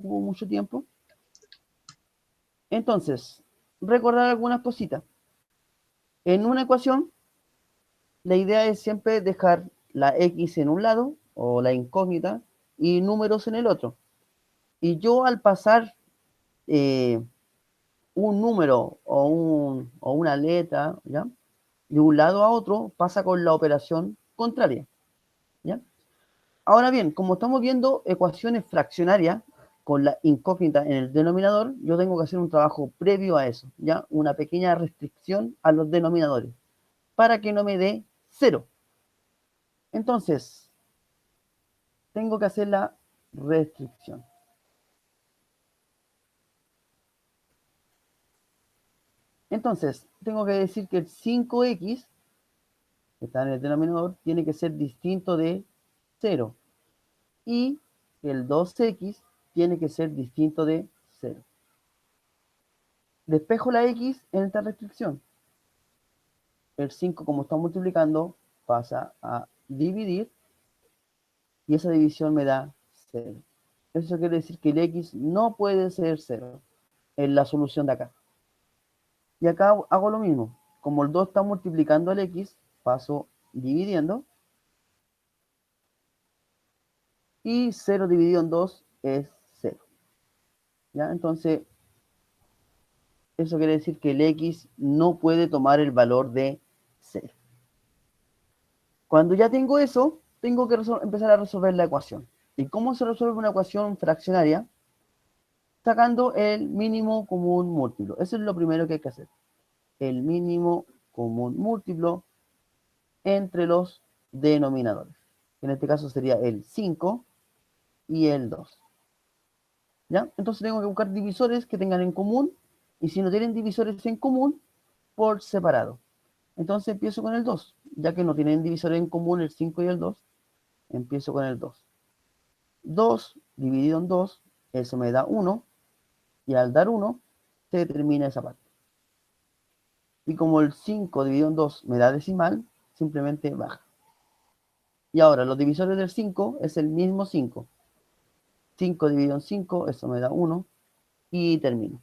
ocupo mucho tiempo. Entonces, recordar algunas cositas. En una ecuación, la idea es siempre dejar la x en un lado, o la incógnita, y números en el otro. Y yo al pasar un número o una letra, ¿ya? De un lado a otro, pasa con la operación contraria, ¿ya? Ahora bien, como estamos viendo ecuaciones fraccionarias con la incógnita en el denominador, yo tengo que hacer un trabajo previo a eso, ¿ya? Una pequeña restricción a los denominadores, para que no me dé 0. Entonces, tengo que hacer la restricción. Entonces, tengo que decir que el 5x, que está en el denominador, tiene que ser distinto de 0. Y el 2x tiene que ser distinto de 0. Despejo la x en esta restricción. El 5, como está multiplicando, pasa a dividir y esa división me da 0. Eso quiere decir que el x no puede ser 0 en la solución de acá. Y acá hago lo mismo. Como el 2 está multiplicando al x, paso dividiendo. Y 0 dividido en 2 es 0. ¿Ya? Entonces, eso quiere decir que el x no puede tomar el valor de 0. Cuando ya tengo eso, tengo que empezar a resolver la ecuación. ¿Y cómo se resuelve una ecuación fraccionaria? Sacando el mínimo común múltiplo. Eso es lo primero que hay que hacer. El mínimo común múltiplo entre los denominadores. En este caso sería el 5 y el 2. ¿Ya? Entonces tengo que buscar divisores que tengan en común, y si no tienen divisores en común, por separado. Entonces empiezo con el 2, ya que no tienen divisores en común el 5 y el 2, empiezo con el 2. 2 dividido en 2, eso me da 1, y al dar 1, se termina esa parte. Y como el 5 dividido en 2 me da decimal, simplemente baja. Y ahora, los divisores del 5 es el mismo 5. 5 dividido en 5, eso me da 1, y termino.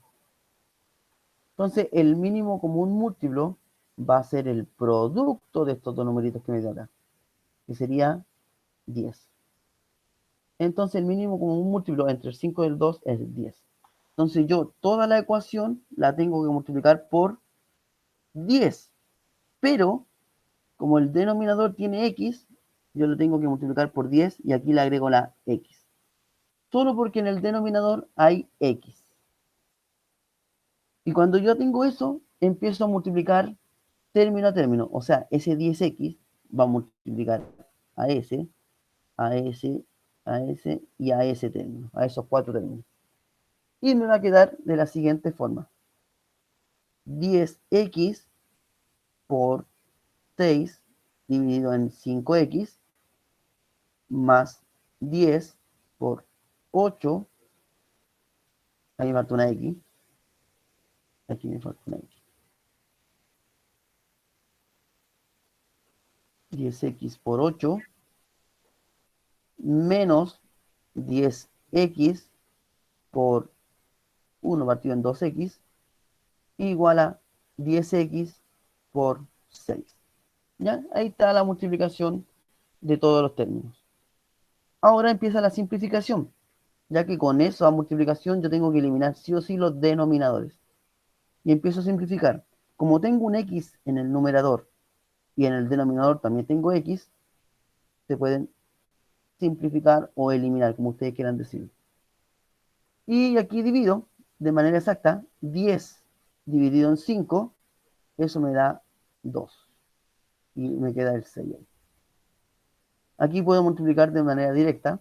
Entonces, el mínimo común múltiplo va a ser el producto de estos dos numeritos que me dio acá, que sería 10. Entonces, el mínimo común múltiplo entre el 5 y el 2 es 10. Entonces, yo toda la ecuación la tengo que multiplicar por 10. Pero, como el denominador tiene x, yo lo tengo que multiplicar por 10 y aquí le agrego la x. Solo porque en el denominador hay x. Y cuando yo tengo eso, empiezo a multiplicar término a término. O sea, ese 10x va a multiplicar a ese, a ese, a ese y a ese término, a esos 4 términos. Y me va a quedar de la siguiente forma. 10x por 6 dividido en 5x más 10 por 8. Ahí me falta una x. Aquí me falta una x. 10x por 8 menos 10x por 1 partido en 2x igual a 10x por 6. ¿Ya? Ahí está la multiplicación de todos los términos. Ahora empieza la simplificación, ya que con esa multiplicación yo tengo que eliminar sí o sí los denominadores. Y empiezo a simplificar. Como tengo un x en el numerador y en el denominador también tengo x, se pueden simplificar o eliminar, como ustedes quieran decir. Y aquí divido de manera exacta 10 dividido en 5, eso me da 2. Y me queda el 6 ahí. Aquí puedo multiplicar de manera directa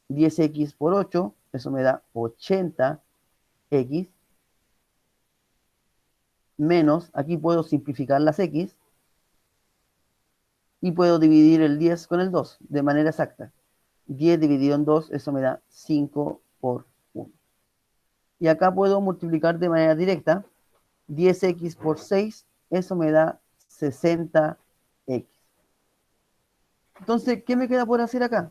10x por 8, eso me da 80x, menos, aquí puedo simplificar las x, y puedo dividir el 10 con el 2 de manera exacta. 10 dividido en 2, eso me da 5 por 1. Y acá puedo multiplicar de manera directa 10x por 6, eso me da 60x. Entonces, ¿qué me queda por hacer acá?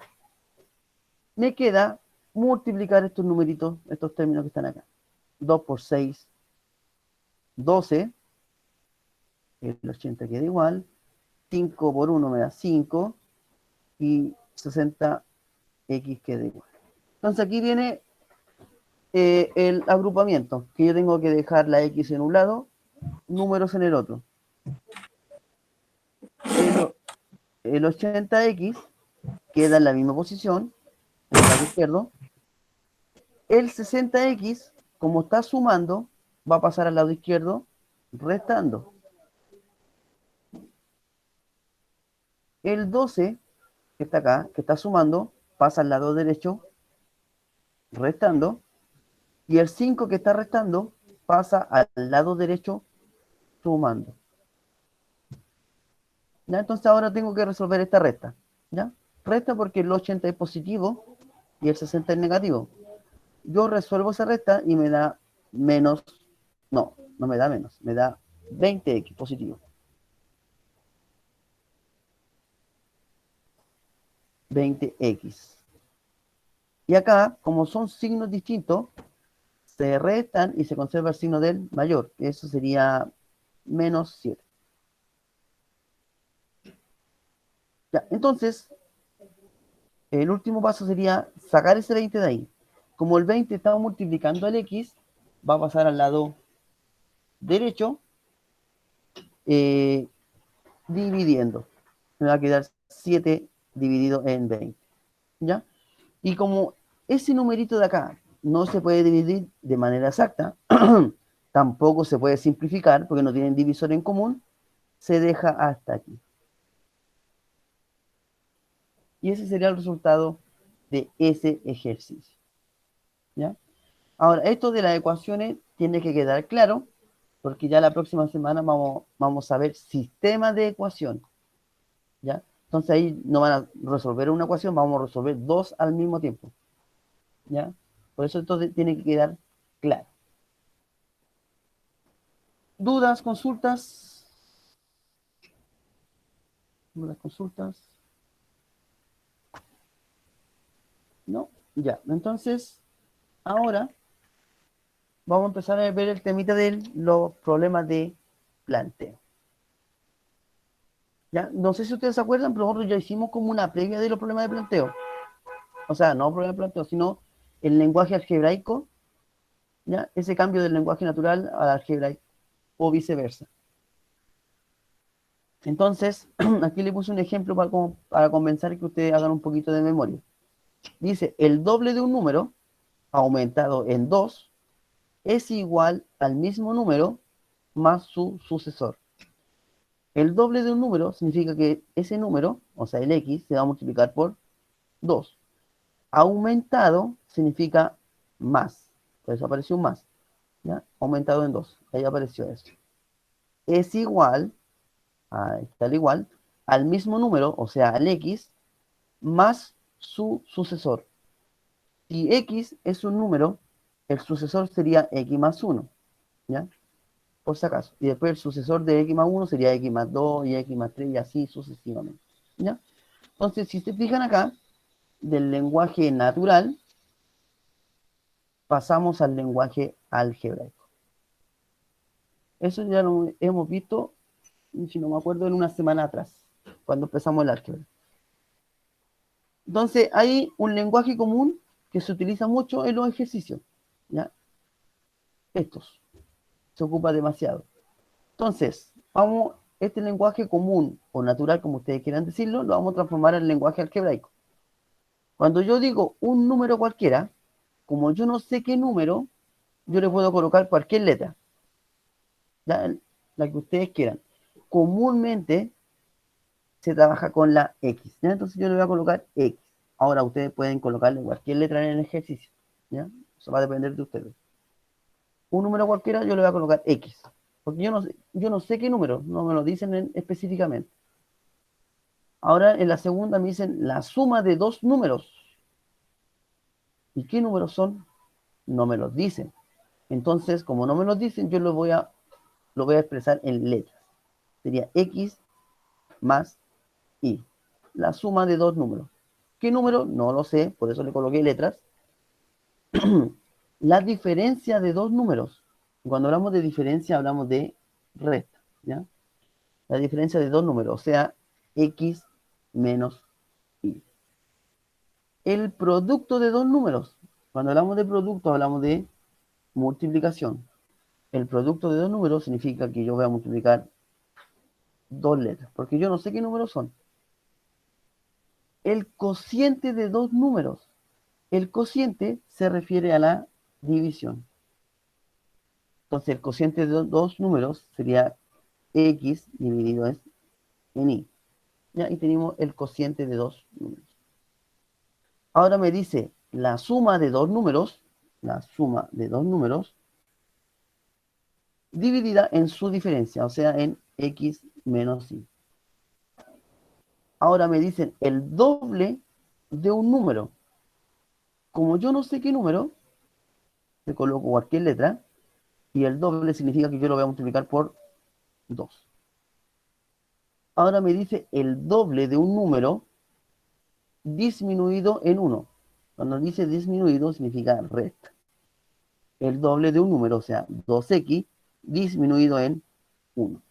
Me queda multiplicar estos numeritos, estos términos que están acá. 2 por 6, 12. El 80 queda igual. 5 por 1 me da 5. Y 60x queda igual. Entonces aquí viene el agrupamiento, que yo tengo que dejar la x en un lado, números en el otro. El 80x queda en la misma posición, en el lado izquierdo. El 60x, como está sumando, va a pasar al lado izquierdo, restando. El 12, que está acá, que está sumando, pasa al lado derecho, restando. Y el 5 que está restando, pasa al lado derecho, sumando. ¿Ya? Entonces ahora tengo que resolver esta resta. ¿Ya? Resta porque el 80 es positivo y el 60 es negativo. Yo resuelvo esa resta y me da menos, no me da menos, me da 20x positivo. 20x. Y acá, como son signos distintos, se restan y se conserva el signo del mayor. Eso sería menos 7. Ya, entonces, el último paso sería sacar ese 20 de ahí. Como el 20 estaba multiplicando el x, va a pasar al lado derecho, dividiendo. Me va a quedar 7 dividido en 20. ¿Ya? Y como ese numerito de acá no se puede dividir de manera exacta, tampoco se puede simplificar porque no tienen divisor en común, se deja hasta aquí. Y ese sería el resultado de ese ejercicio. ¿Ya? Ahora, esto de las ecuaciones tiene que quedar claro, porque ya la próxima semana vamos a ver sistemas de ecuación. ¿Ya? Entonces ahí no van a resolver una ecuación, vamos a resolver dos al mismo tiempo. ¿Ya? Por eso esto tiene que quedar claro. ¿Dudas, consultas? ¿Dudas, consultas? ¿No? Ya, entonces, ahora vamos a empezar a ver el temita de los problemas de planteo. ¿Ya? No sé si ustedes se acuerdan, pero nosotros ya hicimos como una previa de los problemas de planteo. O sea, no problemas de planteo, sino el lenguaje algebraico, ¿ya? Ese cambio del lenguaje natural al algebraico, o viceversa. Entonces, aquí le puse un ejemplo para convencer que ustedes hagan un poquito de memoria. Dice, el doble de un número aumentado en 2 es igual al mismo número más su sucesor. El doble de un número significa que ese número, o sea, el x, se va a multiplicar por 2. Aumentado significa más. Por eso apareció un más. ¿Ya? Aumentado en 2. Ahí apareció eso. Es igual, ahí está el igual, al mismo número, o sea, al x, más su sucesor. Si x es un número, el sucesor sería x más 1. ¿Ya? Por si acaso. Y después el sucesor de x más 1 sería x más 2 y x más 3 y así sucesivamente. ¿Ya? Entonces, si se fijan acá, del lenguaje natural, pasamos al lenguaje algebraico. Eso ya lo hemos visto, si no me acuerdo, en una semana atrás, cuando empezamos el álgebra. Entonces, hay un lenguaje común que se utiliza mucho en los ejercicios. ¿Ya? Estos. Se ocupa demasiado. Entonces, este lenguaje común o natural, como ustedes quieran decirlo, lo vamos a transformar en lenguaje algebraico. Cuando yo digo un número cualquiera, como yo no sé qué número, yo le puedo colocar cualquier letra, ¿ya? La que ustedes quieran. Comúnmente se trabaja con la X, ¿ya? Entonces yo le voy a colocar X. Ahora ustedes pueden colocarle cualquier letra en el ejercicio, ¿ya? Eso va a depender de ustedes. Un número cualquiera yo le voy a colocar X, porque yo no sé qué número, no me lo dicen específicamente. Ahora en la segunda me dicen la suma de dos números. ¿Y qué números son? No me los dicen. Entonces, como no me los dicen, yo lo voy a expresar en letras. Sería X más Y. La suma de dos números. ¿Qué número? No lo sé, por eso le coloqué letras. la diferencia de dos números. Cuando hablamos de diferencia, hablamos de resta, ¿ya? La diferencia de dos números, o sea, x menos y. El producto de dos números. Cuando hablamos de producto, hablamos de multiplicación. El producto de dos números significa que yo voy a multiplicar dos letras, porque yo no sé qué números son. El cociente de dos números. El cociente se refiere a la división. Entonces, el cociente de dos números sería x dividido en y. ¿Ya? Y tenemos el cociente de dos números. Ahora me dice la suma de dos números, la suma de dos números, dividida en su diferencia, o sea, en x menos y. Ahora me dicen el doble de un número. Como yo no sé qué número, le coloco cualquier letra, y el doble significa que yo lo voy a multiplicar por 2. Ahora me dice el doble de un número disminuido en 1. Cuando dice disminuido significa resta. El doble de un número, o sea, 2x disminuido en 1.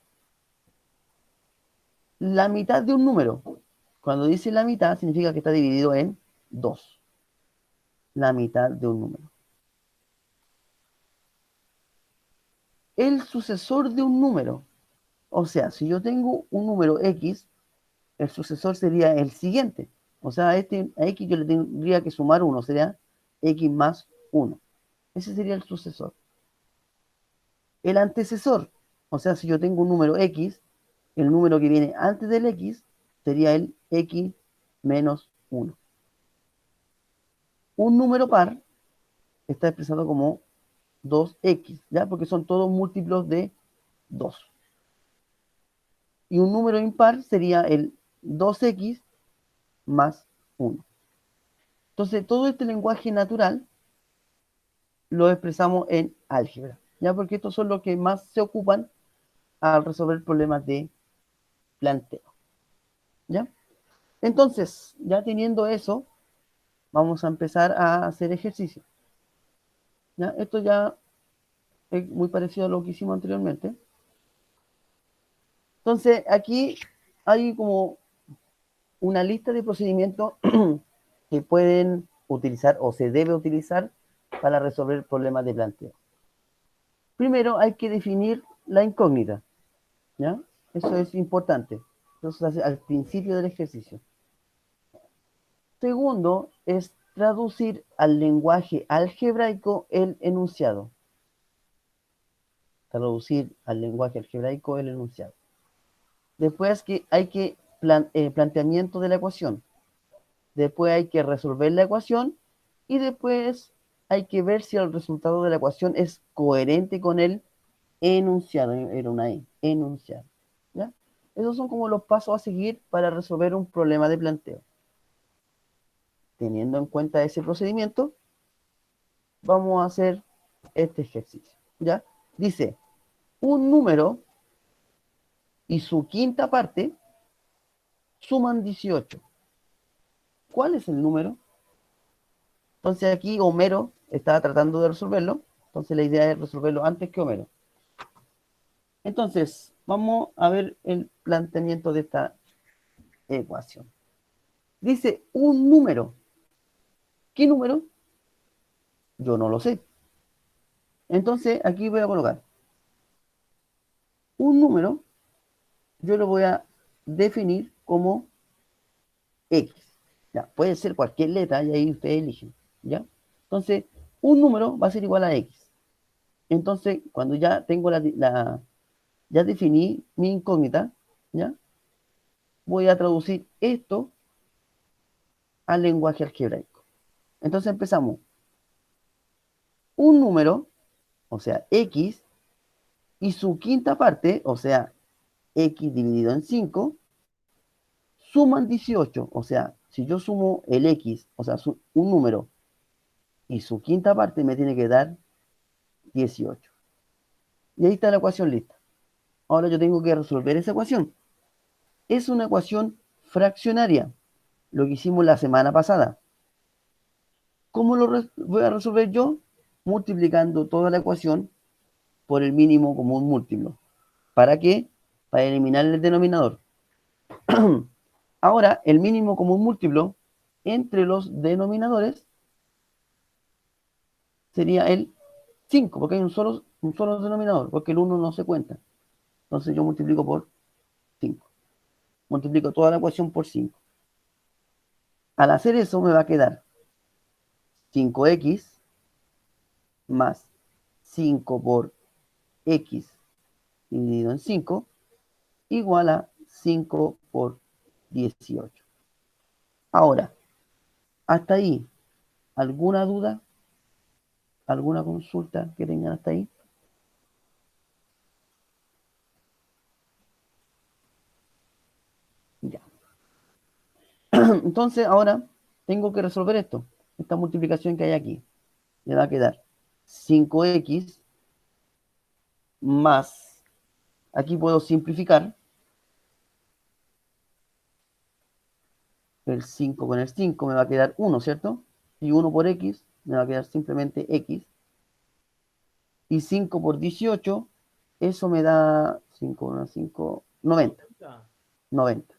La mitad de un número. Cuando dice la mitad significa que está dividido en 2. La mitad de un número. El sucesor de un número. O sea, si yo tengo un número x, el sucesor sería el siguiente. O sea, a x yo le tendría que sumar 1, sería x más 1. Ese sería el sucesor. El antecesor, o sea, si yo tengo un número x, el número que viene antes del x sería el x menos 1. Un número par está expresado como 2x, ¿ya? Porque son todos múltiplos de 2. Y un número impar sería el 2x más 1. Entonces, todo este lenguaje natural lo expresamos en álgebra, ¿ya? Porque estos son los que más se ocupan al resolver problemas de planteo, ¿ya? Entonces, ya teniendo eso, vamos a empezar a hacer ejercicio, ¿ya? Esto ya es muy parecido a lo que hicimos anteriormente. Entonces, aquí hay como una lista de procedimientos que pueden utilizar o se debe utilizar para resolver problemas de planteo. Primero hay que definir la incógnita, ¿ya? Eso es importante. Eso se hace al principio del ejercicio. Segundo es traducir al lenguaje algebraico el enunciado. Traducir al lenguaje algebraico el enunciado. Después hay que planteamiento de la ecuación. Después hay que resolver la ecuación y después hay que ver si el resultado de la ecuación es coherente con el enunciado. Era una E, enunciado. ¿Ya? Esos son como los pasos a seguir para resolver un problema de planteo. Teniendo en cuenta ese procedimiento, vamos a hacer este ejercicio. ¿Ya? Dice, un número y su quinta parte suman 18. ¿Cuál es el número? Entonces aquí Homero estaba tratando de resolverlo. Entonces la idea es resolverlo antes que Homero. Entonces, vamos a ver el planteamiento de esta ecuación. Dice un número. ¿Qué número? Yo no lo sé. Entonces aquí voy a colocar un número. Yo lo voy a definir como X. Ya, puede ser cualquier letra y ahí ustedes eligen. ¿Ya? Entonces, un número va a ser igual a X. Entonces, cuando ya tengo ya definí mi incógnita, ¿ya? Voy a traducir esto al lenguaje algebraico. Entonces empezamos. Un número, o sea, X, y su quinta parte, o sea, X dividido en 5, suman 18. O sea, si yo sumo el X, o sea, un número, y su quinta parte me tiene que dar 18. Y ahí está la ecuación lista. Ahora yo tengo que resolver esa ecuación. Es una ecuación fraccionaria, lo que hicimos la semana pasada. ¿Cómo lo voy a resolver yo? Multiplicando toda la ecuación por el mínimo común múltiplo. ¿Para qué? Para eliminar el denominador. Ahora, el mínimo común múltiplo entre los denominadores sería el 5, porque hay un solo denominador, porque el 1 no se cuenta. Entonces yo multiplico por 5. Multiplico toda la ecuación por 5. Al hacer eso me va a quedar 5x más 5 por x dividido en 5 igual a 5 por 18. Ahora, hasta ahí, ¿alguna duda? ¿Alguna consulta que tengan hasta ahí? Ya. Entonces, ahora tengo que resolver esto. Esta multiplicación que hay aquí. Me va a quedar 5x más, aquí puedo simplificar, el 5 con el 5 me va a quedar 1, ¿cierto? Y 1 por x me va a quedar simplemente x. Y 5 por 18, eso me da 5, 5, 90. 90.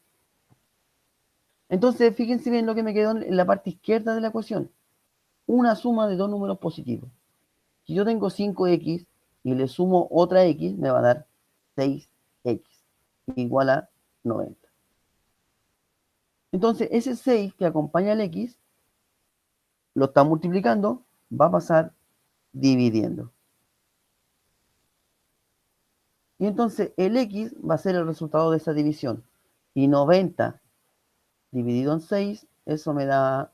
Entonces, fíjense bien lo que me quedó en la parte izquierda de la ecuación. Una suma de dos números positivos. Si yo tengo 5x y le sumo otra x, me va a dar 6x igual a 90. Entonces, ese 6 que acompaña al x, lo está multiplicando, va a pasar dividiendo. Y entonces el x va a ser el resultado de esa división. Y 90 dividido en 6, eso me da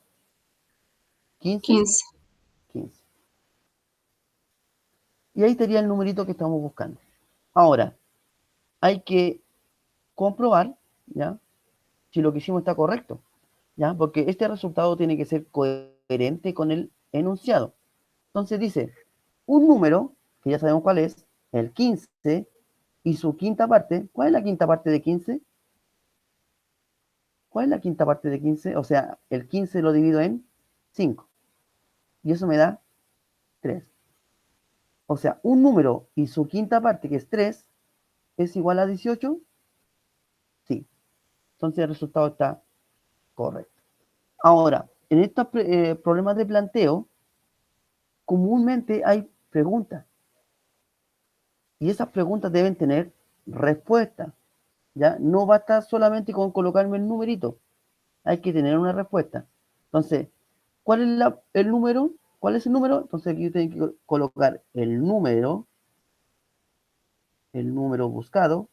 15. 15. 15. Y ahí estaría el numerito que estamos buscando. Ahora, hay que comprobar, ¿ya?, si lo que hicimos está correcto, ¿ya? Porque este resultado tiene que ser coherente con el enunciado. Entonces dice, un número, que ya sabemos cuál es, el 15, y su quinta parte. ¿Cuál es la quinta parte de 15? ¿Cuál es la quinta parte de 15? O sea, el 15 lo divido en 5. Y eso me da 3. O sea, un número y su quinta parte, que es 3, ¿es igual a 18? Sí. Entonces el resultado está correcto. Ahora, en estos problemas de planteo, comúnmente hay preguntas. Y esas preguntas deben tener respuesta. ¿Ya? No basta solamente con colocarme el numerito. Hay que tener una respuesta. Entonces, ¿cuál es el número? ¿Cuál es el número? Entonces aquí yo tengo que colocar el número buscado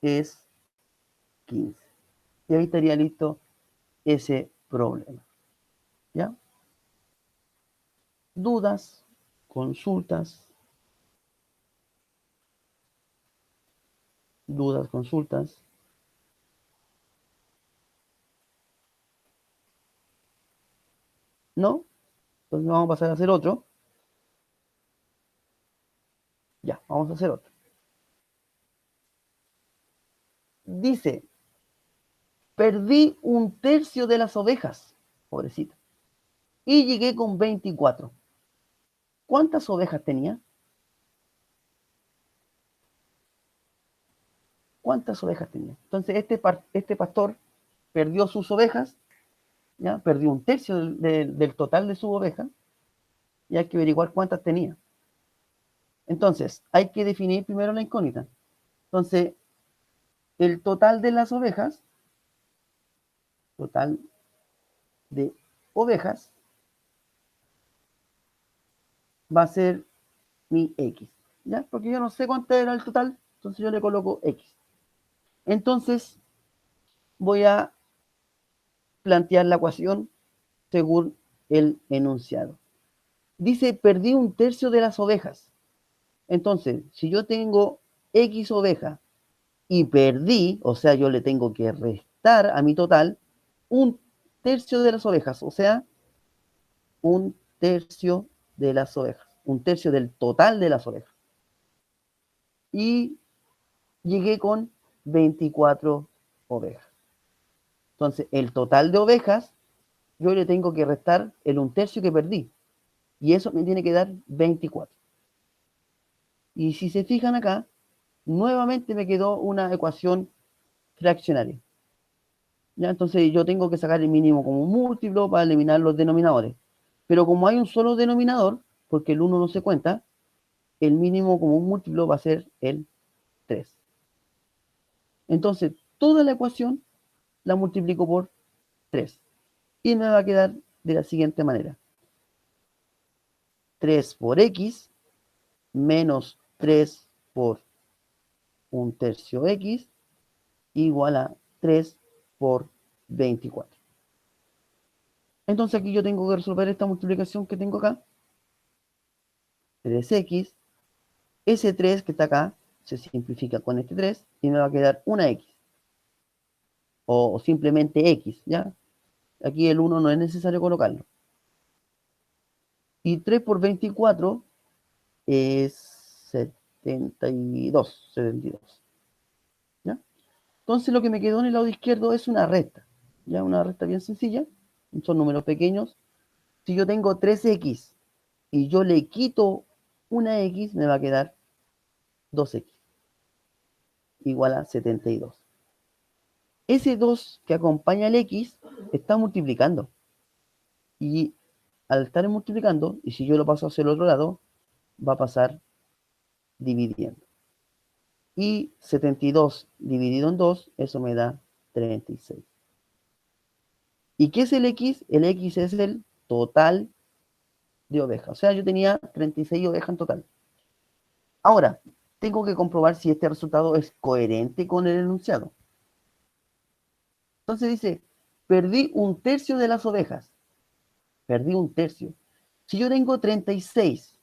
es 15. Y ahí estaría listo ese problema. ¿Ya? ¿Dudas? ¿Consultas? ¿Dudas? ¿Consultas? ¿No? Entonces vamos a pasar a hacer otro. Ya, vamos a hacer otro. Dice, perdí un tercio de las ovejas, pobrecita, y llegué con 24. ¿Cuántas ovejas tenía? ¿Cuántas ovejas tenía? Entonces este pastor perdió sus ovejas, ¿ya? Perdió un tercio del total de sus ovejas, y hay que averiguar cuántas tenía. Entonces, hay que definir primero la incógnita. Entonces, el total de las ovejas, total de ovejas, va a ser mi X, ¿ya? Porque yo no sé cuánto era el total, entonces yo le coloco X. Entonces, voy a plantear la ecuación según el enunciado. Dice, perdí un tercio de las ovejas. Entonces, si yo tengo X ovejas y perdí, o sea, yo le tengo que restar a mi total un tercio de las ovejas, o sea, un tercio de las ovejas, un tercio del total de las ovejas. Y llegué con 24 ovejas. Entonces, el total de ovejas, yo le tengo que restar el 1/3 que perdí. Y eso me tiene que dar 24. Y si se fijan acá, nuevamente me quedó una ecuación fraccionaria. ¿Ya? Entonces yo tengo que sacar el mínimo como múltiplo para eliminar los denominadores. Pero como hay un solo denominador, porque el 1 no se cuenta, el mínimo como un múltiplo va a ser el 3. Entonces, toda la ecuación la multiplico por 3. Y me va a quedar de la siguiente manera. 3 por x menos 3 por 1/3 x igual a 3 por 24. Entonces aquí yo tengo que resolver esta multiplicación que tengo acá. 3x, ese 3 que está acá se simplifica con este 3 y me va a quedar una x. O simplemente x, ¿ya? Aquí el 1 no es necesario colocarlo. Y 3 por 24 es 72. ¿Ya? Entonces lo que me quedó en el lado izquierdo es una recta. ¿Ya? Una recta bien sencilla. Son números pequeños. Si yo tengo 3x y yo le quito una x, me va a quedar 2x igual a 72. Ese 2 que acompaña el x está multiplicando. Y al estar multiplicando, y si yo lo paso hacia el otro lado, va a pasar dividiendo. Y 72 dividido en 2, eso me da 36. ¿Y qué es el x? El x es el total de ovejas. O sea, yo tenía 36 ovejas en total. Ahora, tengo que comprobar si este resultado es coherente con el enunciado. Entonces dice, perdí 1/3 de las ovejas. Perdí 1/3. Si yo tengo 36,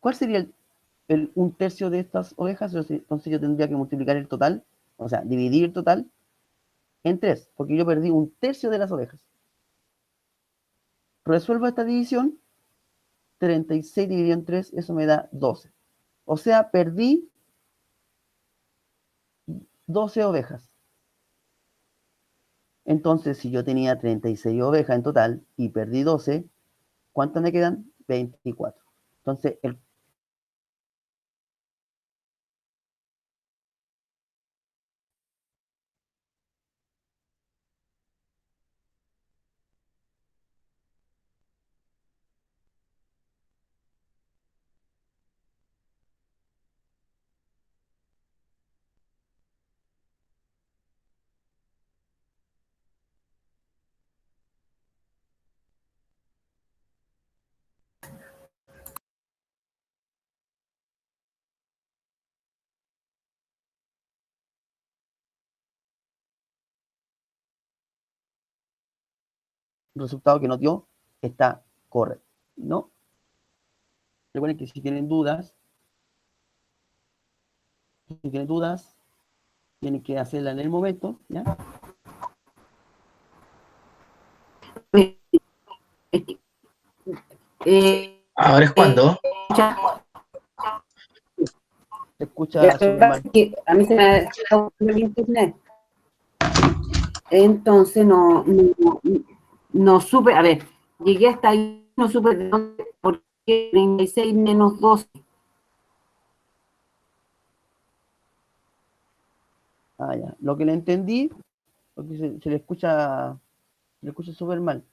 ¿cuál sería el 1/3 de estas ovejas? Entonces yo tendría que multiplicar el total, o sea, dividir el total en 3, porque yo perdí 1/3 de las ovejas. Resuelvo esta división, 36 dividido en 3, eso me da 12. O sea, perdí 12 ovejas. Entonces, si yo tenía 36 ovejas en total y perdí 12, ¿cuántas me quedan? 24. Entonces, el resultado que nos dio está correcto, ¿no? Recuerden que si tienen dudas, tienen que hacerla en el momento, ¿ya? Ahora es cuando. Se escucha súper mal. A mí se me ha dejado el internet. Entonces no supe, a ver, llegué hasta ahí, no supe de dónde, por qué 36 menos 12. Ah, ya. Lo que le entendí, porque se le escucha súper mal.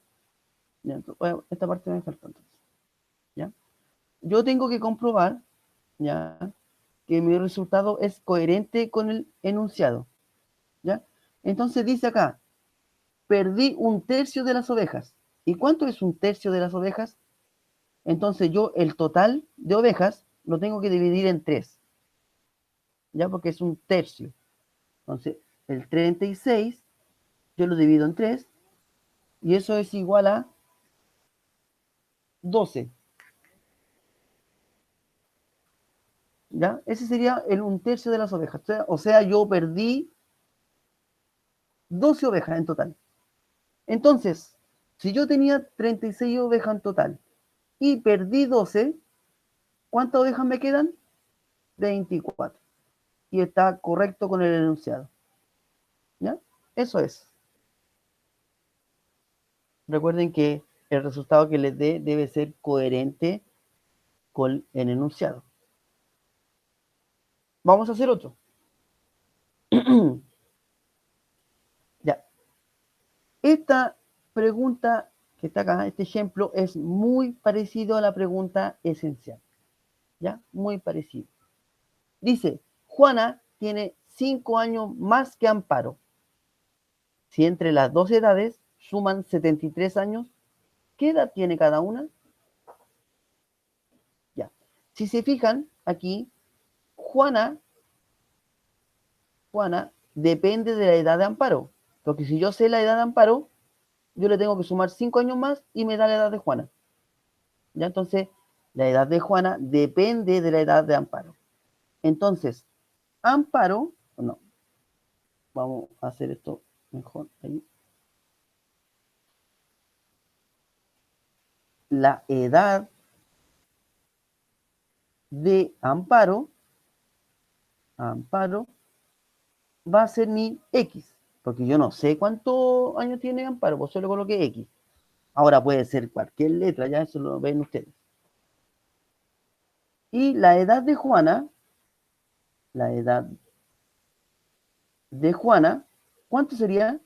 Ya, bueno, esta parte me falta entonces. ¿Ya? Yo tengo que comprobar, ¿ya?, que mi resultado es coherente con el enunciado. ¿Ya? Entonces dice acá, perdí 1/3 de las ovejas. ¿Y cuánto es 1/3 de las ovejas? Entonces yo el total de ovejas lo tengo que dividir en 3. ¿Ya? Porque es 1/3. Entonces el 36 yo lo divido en 3 y eso es igual a 12. ¿Ya? Ese sería el 1/3 de las ovejas. O sea, yo perdí 12 ovejas en total. Entonces, si yo tenía 36 ovejas en total y perdí 12, ¿cuántas ovejas me quedan? 24. Y está correcto con el enunciado. ¿Ya? Eso es. Recuerden que el resultado que les dé debe ser coherente con el enunciado. Vamos a hacer otro. Ya. Esta pregunta que está acá, este ejemplo, es muy parecido a la pregunta esencial. ¿Ya? Muy parecido. Dice, Juana tiene 5 años más que Amparo. Si entre las dos edades suman 73 años, ¿qué edad tiene cada una? Ya. Si se fijan, aquí, Juana depende de la edad de Amparo. Porque si yo sé la edad de Amparo, yo le tengo que sumar 5 años más y me da la edad de Juana. ¿Ya? Entonces, la edad de Juana depende de la edad de Amparo. Entonces, Amparo, no, vamos a hacer esto mejor ahí. La edad de Amparo va a ser mi X, porque yo no sé cuántos años tiene Amparo, pues solo coloqué X. Ahora puede ser cualquier letra, ya eso lo ven ustedes. Y la edad de Juana, ¿cuánto sería?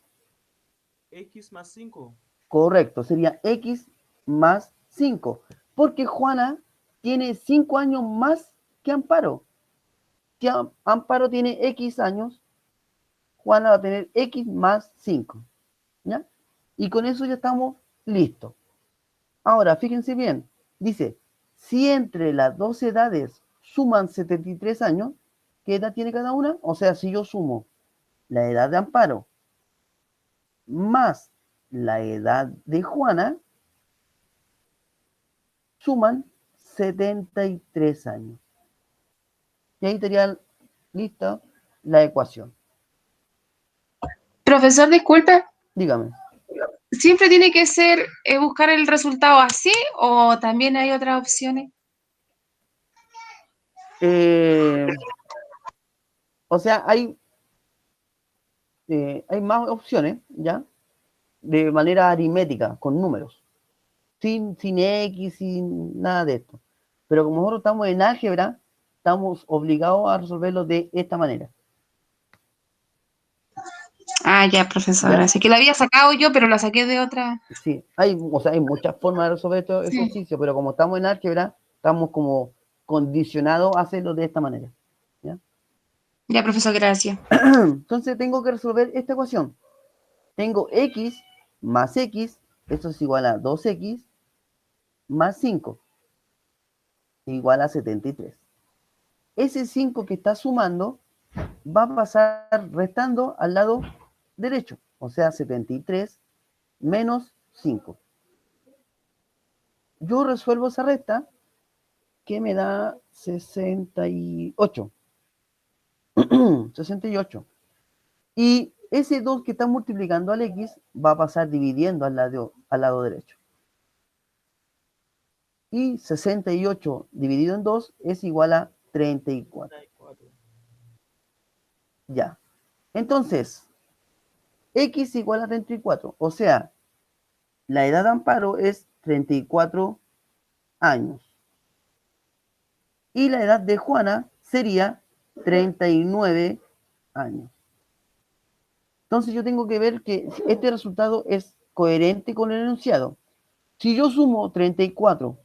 X más 5. Correcto, sería X más 5, porque Juana tiene 5 años más que Amparo. Si Amparo tiene X años, Juana va a tener X más 5. ¿Ya? Y con eso ya estamos listos. Ahora, fíjense bien, dice, si entre las dos edades suman 73 años, ¿qué edad tiene cada una? O sea, si yo sumo la edad de Amparo más la edad de Juana, suman 73 años. Y ahí estaría lista la ecuación. Profesor, disculpe, Dígame. ¿siempre tiene que ser buscar el resultado así o también hay otras opciones? O sea, hay más opciones, ¿ya? De manera aritmética, con números. Sin X, sin nada de esto. Pero como nosotros estamos en álgebra, estamos obligados a resolverlo de esta manera. Ah, ya, profesor. ¿Ya? Así que la había sacado yo, pero la saqué de otra. Sí, hay muchas formas de resolver estos Sí. ejercicios, pero como estamos en álgebra, estamos como condicionados a hacerlo de esta manera. ¿Ya? Ya, profesor, gracias. Entonces tengo que resolver esta ecuación. Tengo X más X, esto es igual a 2X más 5, igual a 73. Ese 5 que está sumando va a pasar restando al lado derecho, o sea, 73 menos 5. Yo resuelvo esa resta que me da 68. 68. Y ese 2 que está multiplicando al X va a pasar dividiendo al lado derecho. Y 68 dividido en 2 es igual a 34. Ya. Entonces, X igual a 34. O sea, la edad de Amparo es 34 años. Y la edad de Juana sería 39 años. Entonces yo tengo que ver que este resultado es coherente con el enunciado. Si yo sumo 34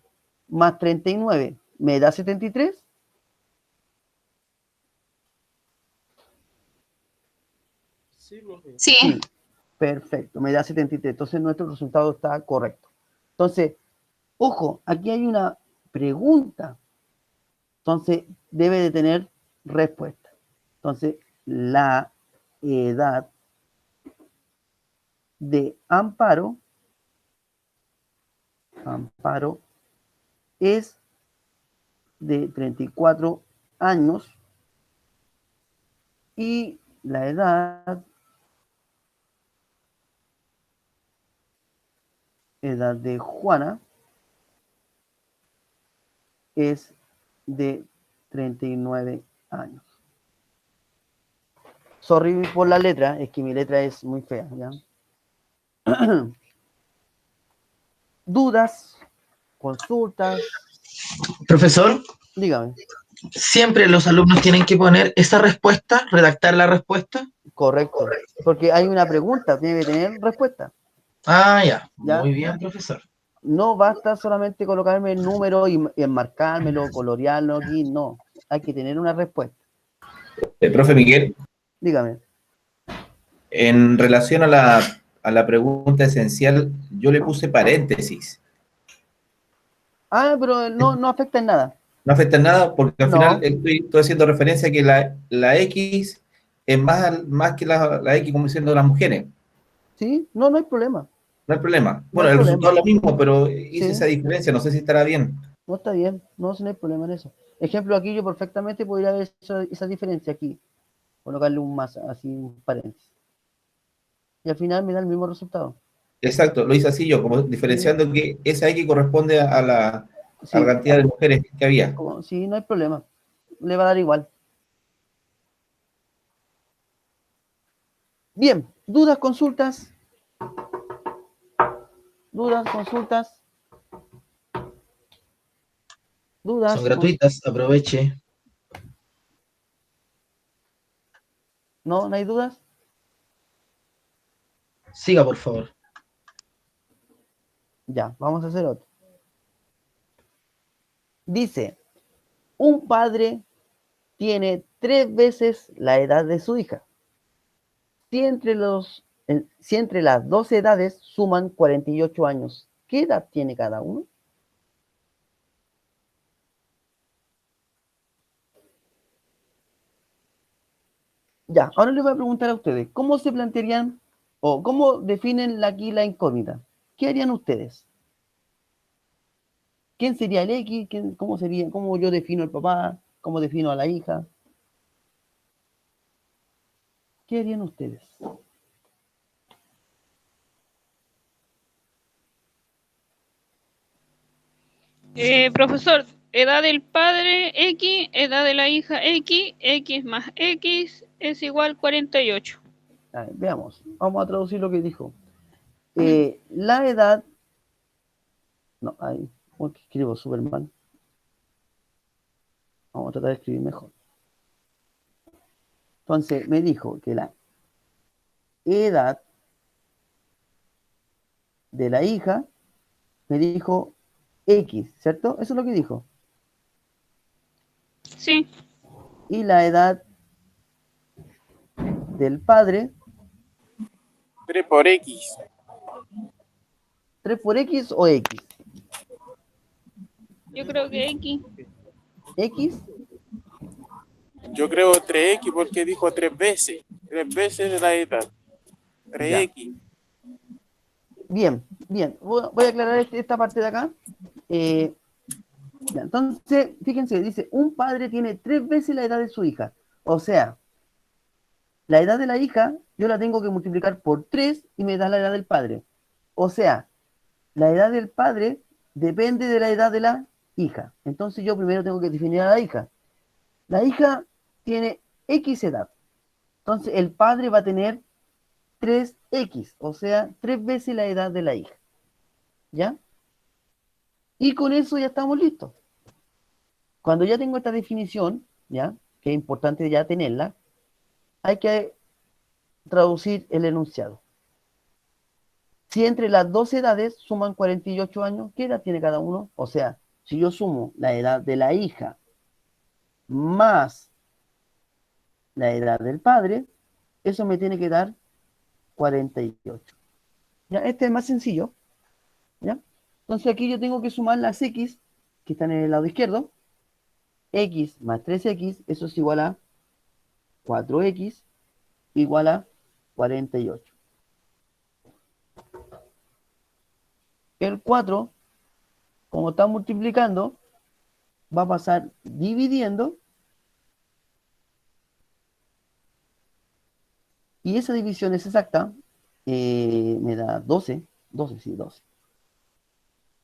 más 39, ¿me da 73? Sí, profe. Sí. Sí, perfecto, me da 73. Entonces nuestro resultado está correcto. Entonces, ojo, aquí hay una pregunta. Entonces, debe de tener respuesta. Entonces, la edad de Amparo es de 34 años y la edad de Juana es de 39 años. Sorry por la letra, es que mi letra es muy fea, ¿ya? Dudas, consultas, Profesor, dígame. siempre los alumnos tienen que poner esa respuesta, redactar la respuesta. Correcto. Porque hay una pregunta, tiene que tener respuesta. Ah, ya. ¿Ya? Muy bien, profesor. No basta solamente colocarme el número y enmarcármelo, colorearlo aquí, no. Hay que tener una respuesta. Profe Miguel, Dígame. en relación a la pregunta esencial, yo le puse paréntesis. Ah, pero no afecta en nada. No afecta en nada porque al No. final estoy haciendo referencia a que la X es más que la X como diciendo las mujeres. ¿Sí? No hay problema. No hay problema. No Bueno, hay el problema. resultado es lo mismo, pero hice Sí. esa diferencia, no sé si estará bien. No está bien. No hay problema en eso. Ejemplo, aquí yo perfectamente podría ver esa diferencia aquí. Colocarle un más, así un paréntesis. Y al final me da el mismo resultado. Exacto, lo hice así yo, como diferenciando que esa X corresponde a la Sí. cantidad de mujeres que había. Sí, no hay problema. Le va a dar igual. Bien, dudas, consultas. Dudas, consultas. Dudas. Son gratuitas, aproveche. ¿No hay dudas? Siga, por favor. Ya, vamos a hacer otro. Dice, un padre tiene 3 veces la edad de su hija. Si entre las dos edades suman 48 años, ¿qué edad tiene cada uno? Ya, ahora les voy a preguntar a ustedes, ¿cómo se plantearían o cómo definen aquí la incógnita? ¿Qué harían ustedes? ¿Quién sería el X? ¿Cómo yo defino al papá? ¿Cómo defino a la hija? ¿Qué harían ustedes? Profesor, edad del padre X, edad de la hija X, X más X es igual 48. A ver, veamos, vamos a traducir lo que dijo. La edad... No, ahí, como que escribo súper mal. Vamos a tratar de escribir mejor. Entonces, me dijo que la edad de la hija, me dijo X, ¿cierto? Eso es lo que dijo. Sí, Y la edad del padre, 3 por X. 3 por X o X. yo creo que X. X, Yo creo 3X porque dijo 3 veces. 3 veces de la edad. 3X. bien. Voy a aclarar esta parte de acá. Ya, entonces, fíjense, dice, un padre tiene 3 veces la edad de su hija. O sea, la edad de la hija, yo la tengo que multiplicar por 3 y me da la edad del padre. O sea, la edad del padre depende de la edad de la hija. Entonces yo primero tengo que definir a la hija. La hija tiene X edad. Entonces el padre va a tener 3X, o sea, 3 veces la edad de la hija. ¿Ya? Y con eso ya estamos listos. Cuando ya tengo esta definición, ¿ya? Que es importante ya tenerla, hay que traducir el enunciado. Si entre las dos edades suman 48 años, ¿qué edad tiene cada uno? O sea, si yo sumo la edad de la hija más la edad del padre, eso me tiene que dar 48. ¿Ya? Este es más sencillo. ¿Ya? Entonces aquí yo tengo que sumar las X que están en el lado izquierdo. X más 3X, eso es igual a 4X igual a 48. El 4, como está multiplicando, va a pasar dividiendo. Y esa división es exacta. Me da 12. 12, sí, 12.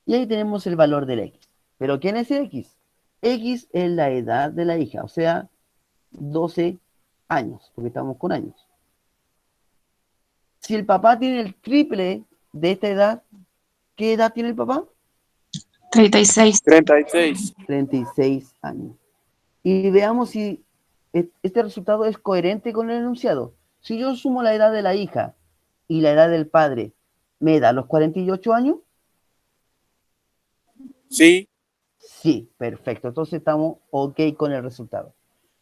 Y ahí tenemos el valor del X. ¿Pero quién es X? X es la edad de la hija, o sea, 12 años, porque estamos con años. Si el papá tiene el triple de esta edad, ¿qué edad tiene el papá? 36. 36. 36 años. Y veamos si este resultado es coherente con el enunciado. Si yo sumo la edad de la hija y la edad del padre, ¿me da los 48 años? Sí. Sí, perfecto. Entonces estamos ok con el resultado.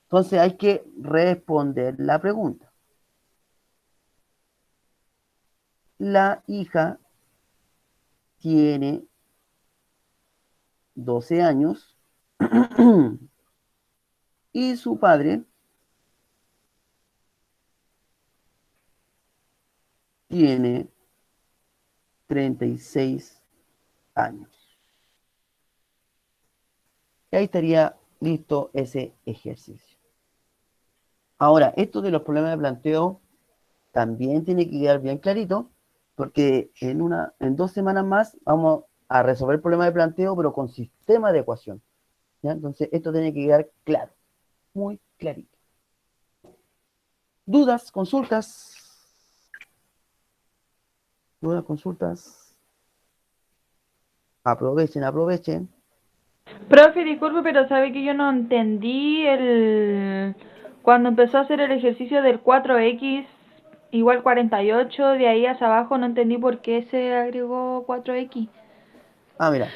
Entonces hay que responder la pregunta. La hija tiene 12 años y su padre tiene 36 años. Y ahí estaría listo ese ejercicio. Ahora, esto de los problemas de planteo también tiene que quedar bien clarito, porque en 2 semanas más vamos a resolver el problema de planteo, pero con sistema de ecuación. ¿Ya? Entonces, esto tiene que quedar claro, muy clarito. ¿Dudas? ¿Consultas? ¿Dudas? ¿Consultas? Aprovechen, aprovechen. Profe, disculpe, pero sabe que yo no entendí cuando empezó a hacer el ejercicio del 4x igual 48, de ahí hacia abajo no entendí por qué se agregó 4x. Ah, mira,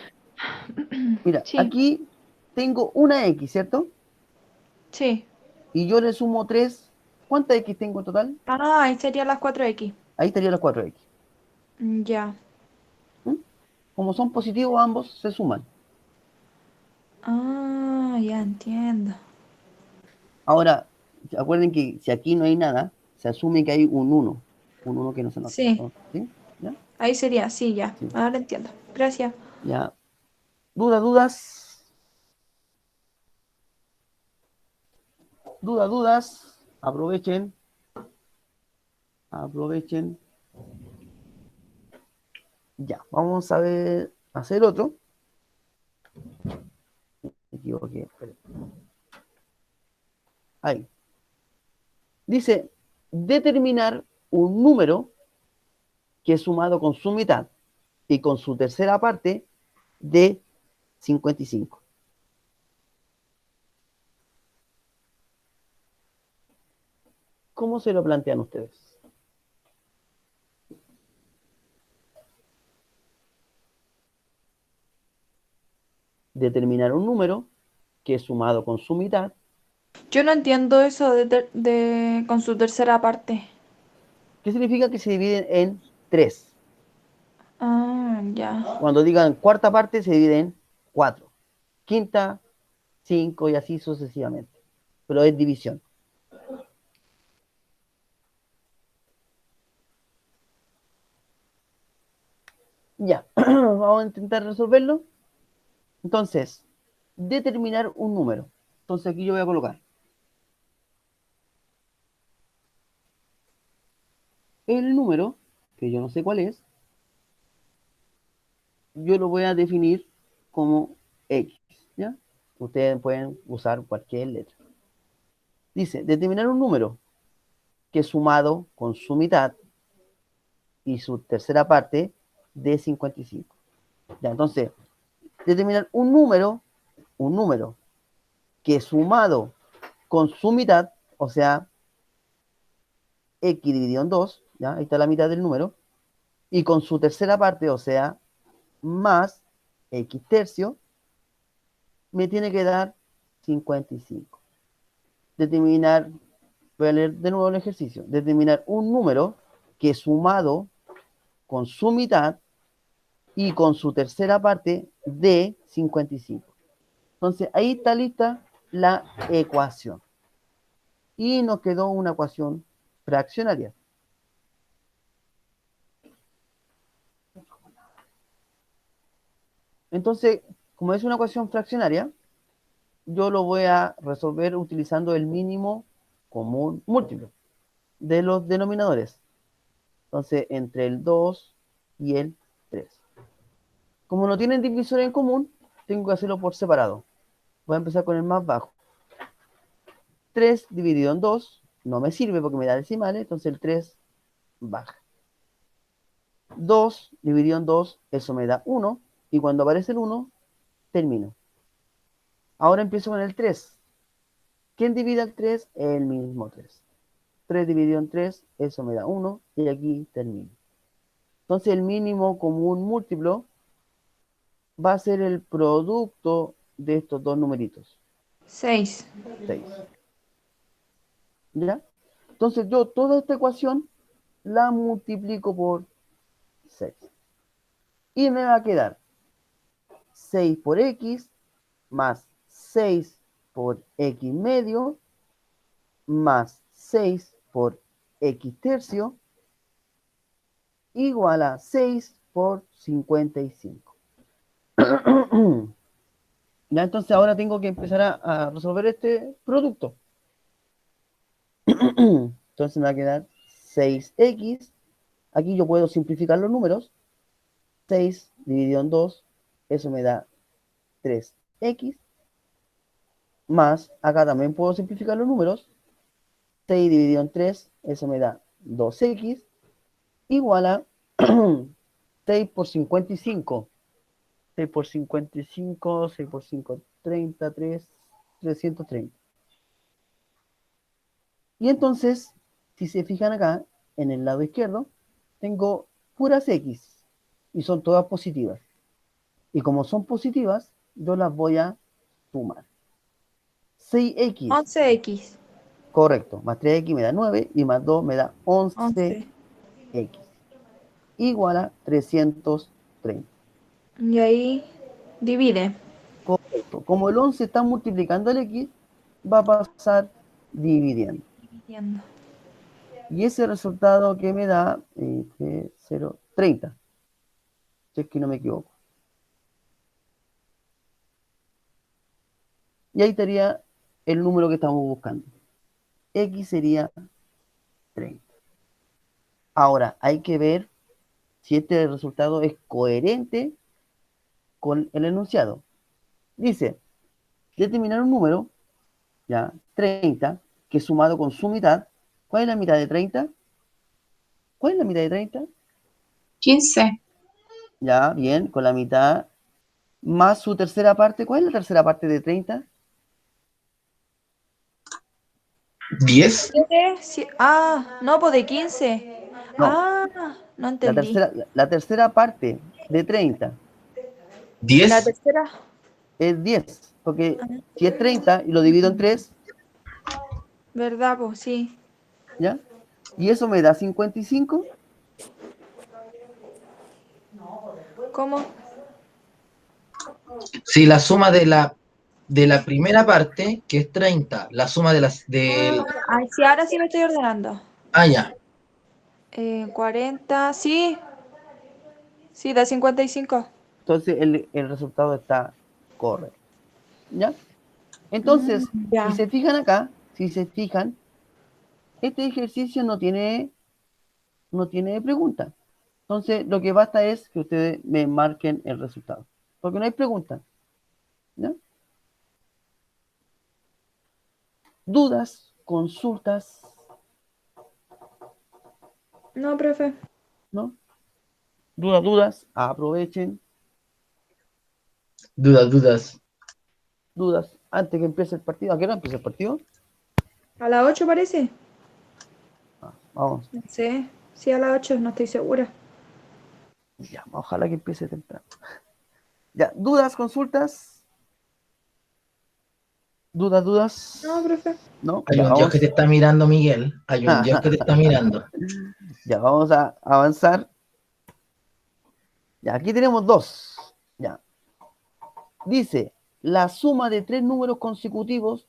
Sí, aquí tengo una X, ¿cierto? sí. Y yo le sumo 3. ¿Cuántas X tengo en total? Ah, ahí serían las 4x. Ahí estarían las 4X. Ya. ¿Mm? Como son positivos ambos, se suman. Ah, ya entiendo. Ahora, acuerden que si aquí no hay nada, se asume que hay un 1. Un 1 que no se nota. Sí, ¿Sí? ¿Ya? ahí sería, sí, ya. Sí. Ahora entiendo. Gracias. Ya. ¿Dudas? ¿Dudas? Aprovechen. Ya, vamos a ver, hacer otro. Me equivoqué. Esperen. Ahí. Dice, determinar un número que sumado con su mitad y con su tercera parte de 55. ¿Cómo se lo plantean ustedes? Determinar un número que sumado con su mitad. Yo no entiendo eso con su tercera parte. ¿Qué significa que se dividen en 3? Ah, ya. Cuando digan cuarta parte, se divide en 4. Quinta, 5 y así sucesivamente. Pero es división. Ya, vamos a intentar resolverlo. Entonces, determinar un número. Entonces aquí yo voy a colocar el número, que yo no sé cuál es, yo lo voy a definir como X, ¿ya? Ustedes pueden usar cualquier letra. Dice, determinar un número que sumado con su mitad y su tercera parte de 55. Ya, entonces, determinar un número que sumado con su mitad, o sea, X dividido en 2, ¿ya? Ahí está la mitad del número, y con su tercera parte, o sea, más X tercio, me tiene que dar 55. Determinar, voy a leer de nuevo el ejercicio, determinar un número que sumado con su mitad y con su tercera parte de 55. Entonces, ahí está lista la ecuación. Y nos quedó una ecuación fraccionaria. Entonces, como es una ecuación fraccionaria, yo lo voy a resolver utilizando el mínimo común múltiplo de los denominadores. Entonces, entre el 2 y el 3. Como no tienen divisor en común, tengo que hacerlo por separado. Voy a empezar con el más bajo. 3 dividido en 2 no me sirve porque me da decimales, entonces el 3 baja. 2 dividido en 2, eso me da 1, y cuando aparece el 1, termino. Ahora empiezo con el 3. ¿Quién divide el 3? El mismo 3. 3 dividido en 3, eso me da 1, y aquí termino. Entonces el mínimo común múltiplo va a ser el producto de estos dos numeritos. 6. 6. ¿Ya? Entonces yo toda esta ecuación la multiplico por 6. Y me va a quedar 6 por x más 6 por x medio más 6 por x tercio igual a 6 por 55. Ya, entonces ahora tengo que empezar a resolver este producto. Entonces me va a quedar 6x. Aquí yo puedo simplificar los números. 6 dividido en 2, eso me da 3x. Más, acá también puedo simplificar los números. 6 dividido en 3, eso me da 2x. Igual a 6 por 55. 6 por 55, 6 por 5, 33, 330. Y entonces, si se fijan acá, en el lado izquierdo, tengo puras x. Y son todas positivas. Y como son positivas, yo las voy a sumar. 6x, 11x. correcto, más 3x me da 9 y más 2 me da 11x. 11. Igual a 330. Y ahí divide. Correcto. Como el 11 está multiplicando el x, va a pasar dividiendo. Dividiendo. Y ese resultado que me da 30. Si es que no me equivoco. Y ahí estaría el número que estamos buscando. X sería 30. Ahora, hay que ver si este resultado es coherente con el enunciado. Dice, determinar un número, ya, 30, que sumado con su mitad. ¿Cuál es la mitad de 30? ¿Cuál es la mitad de 30? 15. Ya, bien, con la mitad más su tercera parte. ¿Cuál es la tercera parte de 30? 10. 7. Ah, no, pues de 15. No, Ah, no entendí. la tercera parte de 30 La 10. tercera. es 10, porque si es 30 y lo divido en 3, ¿Verdad, pues? Sí. ¿ya? Y eso me da 55. ¿Cómo? Si la suma de la primera parte, que es 30, la suma de las del. Ay, sí, ahora sí me estoy ordenando. Ah, ya. 40, sí. Sí, da 55. Entonces el resultado está correcto, ¿ya? Entonces, si Ya. se fijan acá, si se fijan, este ejercicio no tiene pregunta. Entonces, lo que basta es que ustedes me marquen el resultado. Porque no hay pregunta. ¿Ya? ¿Dudas? ¿Consultas? No, profe. ¿No? ¿Dudas? Aprovechen. Dudas. Dudas antes que empiece el partido. ¿A qué hora empieza el partido? ¿A las 8 parece? Vamos. No sé. Sí, a las 8, no estoy segura. Ya, ojalá que empiece temprano. Ya, ¿dudas? ¿Consultas? ¿Dudas? No, profe. ¿No? Hay Ya, un Dios vamos. que te está mirando, Miguel. Hay un Dios que te está mirando. Ya, vamos a avanzar. Ya, aquí tenemos dos. Ya. Dice, la suma de 3 números consecutivos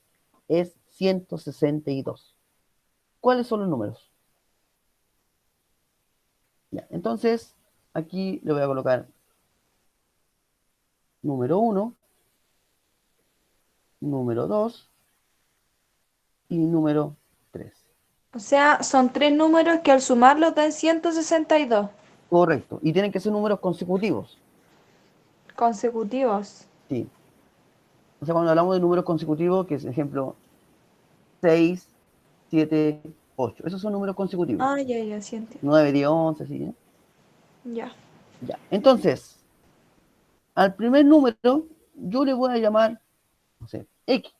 es 162. ¿Cuáles son los números? Ya, entonces, aquí le voy a colocar número 1, número 2 y número 3. O sea, son 3 números que al sumarlos dan 162 Correcto. Y tienen que ser números consecutivos. consecutivos. Sí. O sea, cuando hablamos de números consecutivos, que es ejemplo 6, 7, 8. Esos son números consecutivos. Ah, ya, sí entiendo. 9, 10, 11, así, ¿eh? Ya. Ya. Entonces, al primer número yo le voy a llamar, no sé, X.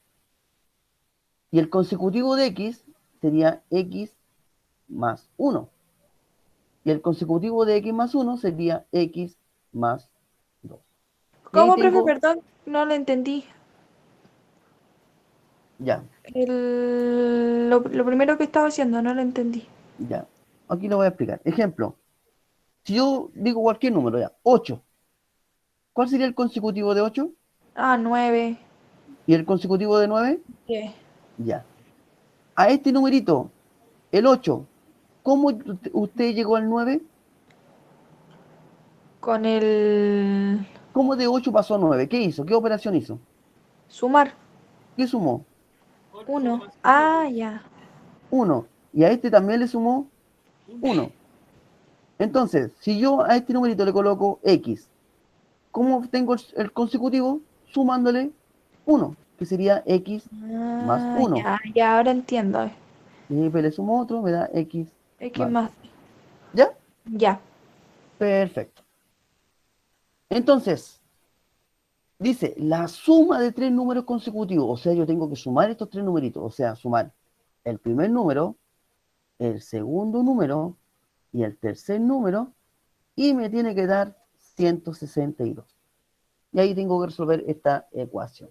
Y el consecutivo de X sería X más 1. Y el consecutivo de X más 1 sería X más 2. Y ahí ¿Cómo, profe? tengo, Perdón, no lo entendí. ya, Lo primero que estaba haciendo, no lo entendí. ya. Aquí lo voy a explicar. Ejemplo, si yo digo cualquier número, ya, 8. ¿Cuál sería el consecutivo de 8? Ah, 9. ¿Y el consecutivo de 9? ¿Qué? Ya. A este numerito, el 8, ¿cómo usted llegó al 9? Con el ¿Cómo de 8 pasó a 9? ¿Qué hizo? ¿Qué operación hizo? sumar. ¿Qué sumó? 1. Ah, ya. 1. Y a este también le sumó 1. Entonces, si yo a este numerito le coloco X, ¿cómo obtengo el consecutivo? Sumándole 1, que sería X más Ah, 1. ya, ahora entiendo. Y después le sumo otro, me da X X más. más. ¿Ya? Ya. Perfecto. Entonces, dice, la suma de 3 números consecutivos, o sea, yo tengo que sumar estos 3 numeritos, o sea, sumar el primer número, el segundo número y el tercer número, y me tiene que dar 162. Y ahí tengo que resolver esta ecuación.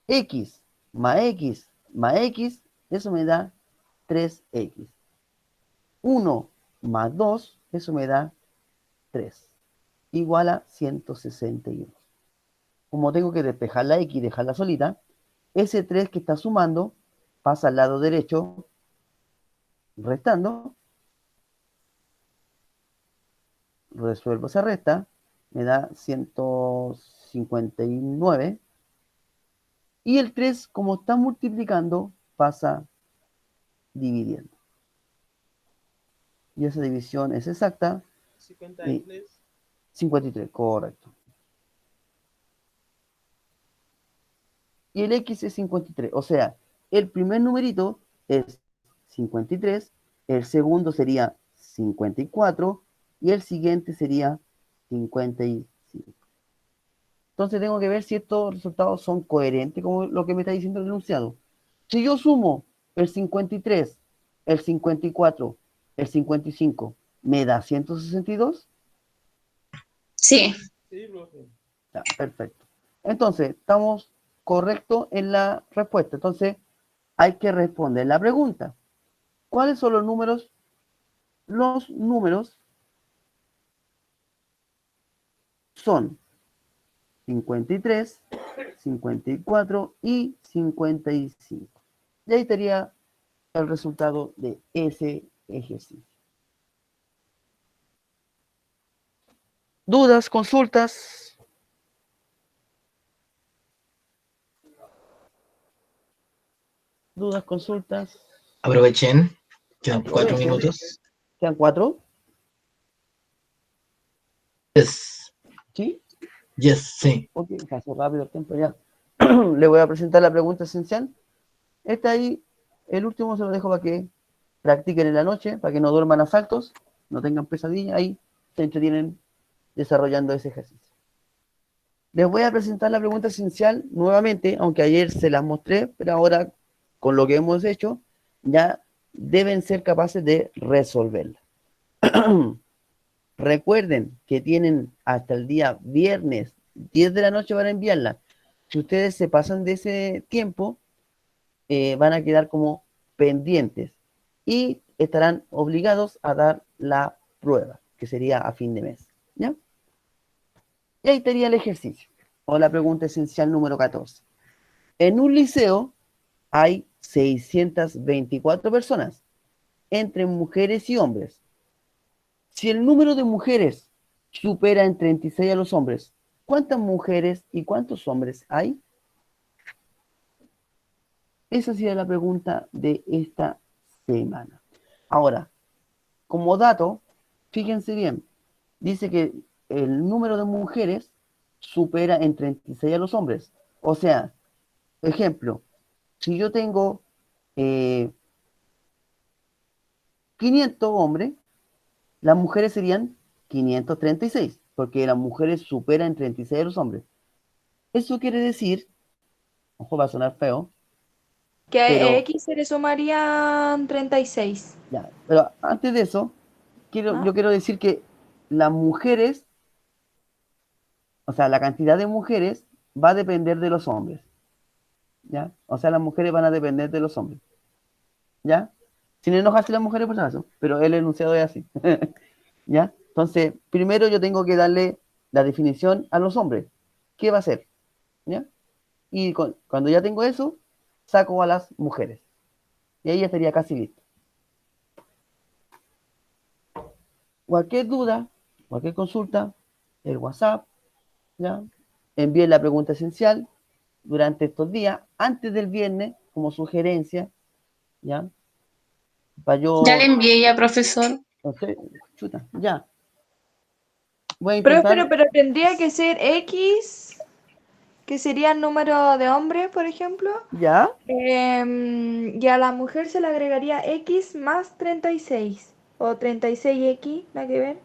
X más X más X, eso me da 3X. 1 más 2, eso me da 3. Igual a 161. Como tengo que despejar la X y dejarla solita, ese 3 que está sumando pasa al lado derecho, restando. Resuelvo esa resta, me da 159. Y el 3, como está multiplicando, pasa dividiendo. Y esa división es exacta. 53. 53, correcto. Y el X es 53. O sea, el primer numerito es 53, el segundo sería 54 y el siguiente sería 55. Entonces tengo que ver si estos resultados son coherentes con lo que me está diciendo el enunciado. Si yo sumo el 53, el 54, el 55, ¿me da 162? Sí. Sí, profe. Ya, perfecto. Entonces, estamos correctos en la respuesta. Entonces, hay que responder la pregunta. ¿Cuáles son los números? Los números son 53, 54 y 55. Y ahí estaría el resultado de ese ejercicio. ¿Dudas, consultas? ¿Dudas, consultas? Aprovechen. Quedan 4 Aprovechen. minutos. ¿Quedan 4? Yes. ¿Sí? Yes, sí. Ok, pasó rápido el tiempo ya. Le voy a presentar la pregunta esencial. Esta ahí, el último se lo dejo para que practiquen en la noche, para que no duerman a saltos, no tengan pesadillas, ahí se entretienen desarrollando ese ejercicio. Les voy a presentar la pregunta esencial nuevamente, aunque ayer se las mostré, pero ahora con lo que hemos hecho, ya deben ser capaces de resolverla. Recuerden que tienen hasta el día viernes 10 de la noche para enviarla. Si ustedes se pasan de ese tiempo, van a quedar como pendientes y estarán obligados a dar la prueba, que sería a fin de mes. ¿Ya? Y ahí estaría el ejercicio, o la pregunta esencial número 14. En un liceo hay 624 personas, entre mujeres y hombres. Si el número de mujeres supera en 36 a los hombres, ¿cuántas mujeres y cuántos hombres hay? Esa sería la pregunta de esta semana. Ahora, como dato, fíjense bien, dice que el número de mujeres supera en 36 a los hombres. O sea, ejemplo, si yo tengo eh, 500 hombres, las mujeres serían 536, porque las mujeres superan 36 a los hombres. Eso quiere decir, ojo, va a sonar feo, Que a pero- X se le sumarían 36. ya, pero antes de eso, yo quiero decir que las mujeres, o sea, la cantidad de mujeres va a depender de los hombres, ¿ya? O sea, las mujeres van a depender de los hombres, ¿ya? Sin enojarse las mujeres por si acaso, pero el enunciado es así, ¿ya? Entonces, primero yo tengo que darle la definición a los hombres. ¿Qué va a ser? ¿Ya? Y cuando ya tengo eso, saco a las mujeres. Y ahí ya estaría casi listo. Cualquier duda, cualquier consulta, el WhatsApp, ¿ya? Envíen la pregunta esencial durante estos días, antes del viernes, como sugerencia, ¿ya? Para yo... Ya le envié ya, profesor. No sé, chuta, ya. Voy a Pero, intentar... pero tendría que ser X, que sería el número de hombres, por ejemplo. ¿Ya? Y a la mujer se le agregaría X más 36. O 36X, ¿la que ven?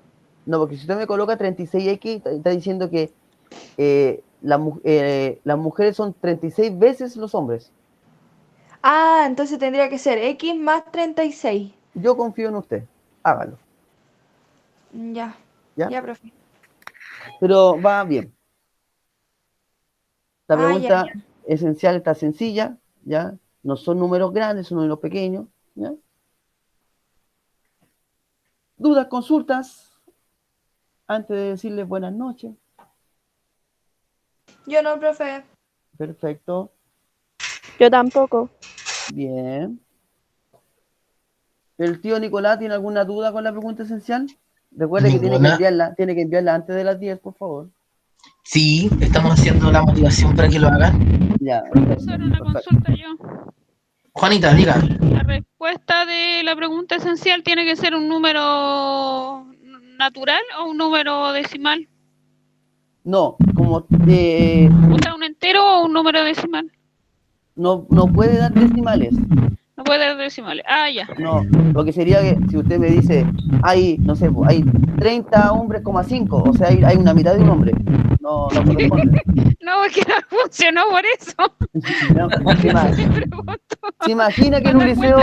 No, porque si usted me coloca 36X, está diciendo que las mujeres son 36 veces los hombres. Ah, entonces tendría que ser X más 36. Yo confío en usted. Hágalo. Ya, ¿Ya? ya, profe. Pero va bien. La Ah, pregunta ya. esencial está sencilla, ¿ya? No son números grandes, son números pequeños, ¿ya? ¿Dudas, consultas? Antes de decirles buenas noches. Yo no, profe. Perfecto. Yo tampoco. Bien. ¿El tío Nicolás tiene alguna duda con la pregunta esencial? Recuerde que Ninguna. tiene que enviarla antes de las 10, por favor. Sí, estamos haciendo la motivación para que lo hagan. Ya, Profesor, una perfecto. consulta yo. Juanita, diga. La respuesta de la pregunta esencial tiene que ser un número natural o un número decimal. No, como O sea, un entero o un número decimal. no puede dar decimales. No puede dar decimales. Ah, ya. No, lo que sería que si usted me dice, hay, no sé, pues, hay 30 hombres, 5, o sea, hay una mitad de un hombre. No corresponde. No, porque no funcionó por eso. No, se imagina que en un liceo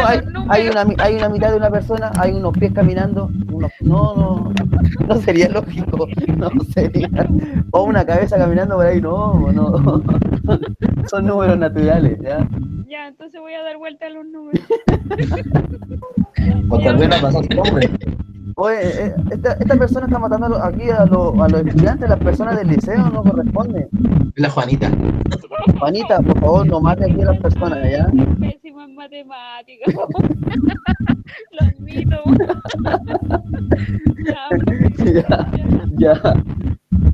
hay una mitad de una persona, hay unos pies caminando, no sería lógico, no sería, o una cabeza caminando por ahí, no, son números naturales, ¿ya? Ya, entonces voy a dar vuelta a los números. O tal vez no pasó su nombre. Oye, esta persona está matando aquí a los estudiantes, las personas del liceo, no corresponde. La Juanita. Juanita, por favor, no mate aquí a las personas, ¿ya? Pésimo en matemáticas. Lo admito.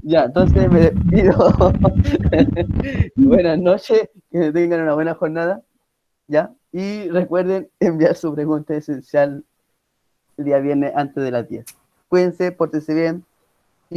Ya, entonces me despido. Buenas noches, que tengan una buena jornada, ¿ya? Y recuerden enviar su pregunta esencial el día viernes antes de las 10. Cuídense, pórtense bien,